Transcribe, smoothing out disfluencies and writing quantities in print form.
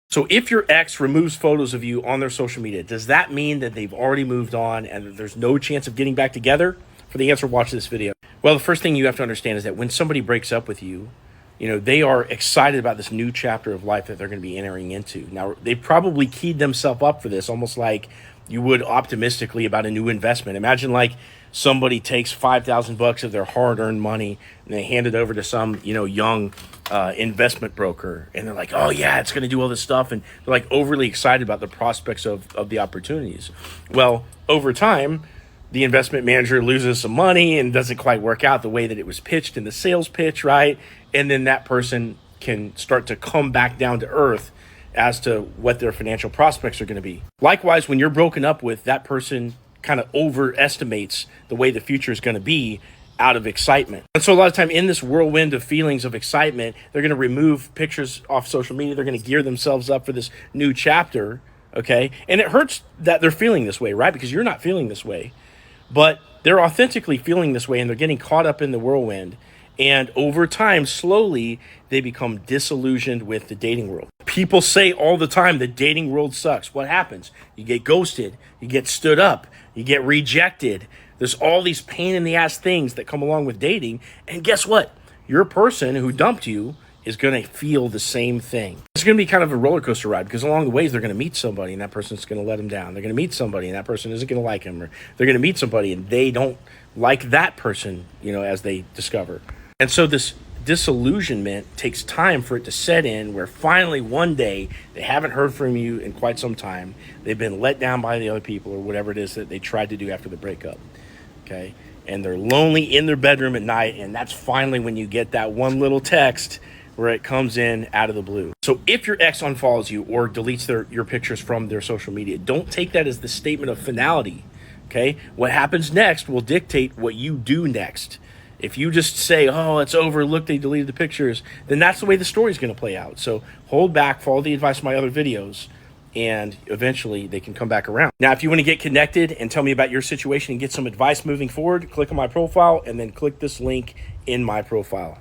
So if your ex removes photos of you on their social media, does that mean that they've already moved on and that there's no chance of getting back together? For the answer, watch this video. Well, the first thing you have to understand is that when somebody breaks up with you, they are excited about this new chapter of life that they're going to be entering into. Now, they probably keyed themselves up for this, almost like you would optimistically about a new investment. Imagine like somebody takes $5,000 of their hard-earned money and they hand it over to some, young investment broker, and they're like, oh yeah, it's going to do all this stuff, and they're like overly excited about the prospects of the opportunities. Well, over time, the investment manager loses some money and doesn't quite work out the way that it was pitched in the sales pitch, right? And then that person can start to come back down to earth as to what their financial prospects are going to be. Likewise, when you're broken up with, that person kind of overestimates the way the future is going to be out of excitement. And so a lot of time in this whirlwind of feelings of excitement, they're going to remove pictures off social media. They're going to gear themselves up for this new chapter, okay? And it hurts that they're feeling this way, right? Because you're not feeling this way. But they're authentically feeling this way, and they're getting caught up in the whirlwind. And over time, slowly, they become disillusioned with the dating world. People say all the time the dating world sucks. What happens? You get ghosted. You get stood up. You get rejected. There's all these pain in the ass things that come along with dating. And guess what? Your person who dumped you is going to feel the same thing. It's going to be kind of a roller coaster ride, because along the ways they're going to meet somebody and that person's going to let them down. They're going to meet somebody and that person isn't going to like him, or they're going to meet somebody and they don't like that person, as they discover. And so this disillusionment takes time for it to set in, where finally one day they haven't heard from you in quite some time. They've been let down by the other people or whatever it is that they tried to do after the breakup. Okay. And they're lonely in their bedroom at night. And that's finally when you get that one little text where it comes in out of the blue. So if your ex unfollows you or deletes your pictures from their social media, don't take that as the statement of finality. Okay. What happens next will dictate what you do next. If you just say, oh, it's over, look, they deleted the pictures, then that's the way the story's going to play out. So hold back, follow the advice of my other videos, and eventually they can come back around. Now, if you want to get connected and tell me about your situation and get some advice moving forward, click on my profile and then click this link in my profile.